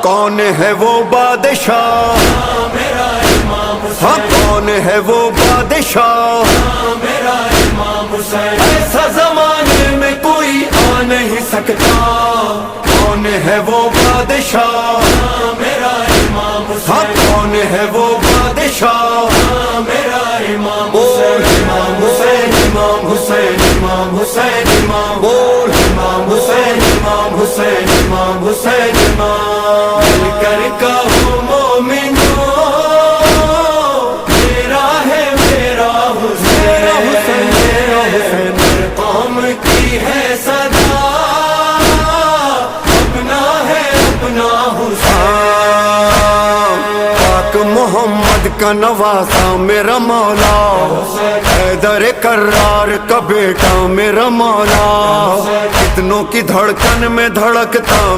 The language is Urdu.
کون ہے وہ بادشاہ، میرا امام حسین، ہاں کون ہے وہ بادشاہ، میرا امام حسین، ایسا زمانے میں کوئی آ نہیں سکتا، کون ہے وہ بادشاہ، میرا امام ہاں حسین، کون ہے وہ بادشاہ، میرا امام بول حسین، امام حسین، امام حسین، امام حسین، امام بول امام حسین، امام حسین، امام حسین، امام مل کر کہو مومنو میرا ہے میرا حسین، میرا حسین، قوم کی ہے صدا، اپنا ہے اپنا حسین، پاک محمد کا نواسا میرا مولا، حیدر کرار کا بیٹا میرا مولا، کتنوں کی دھڑکن میں دھڑکتا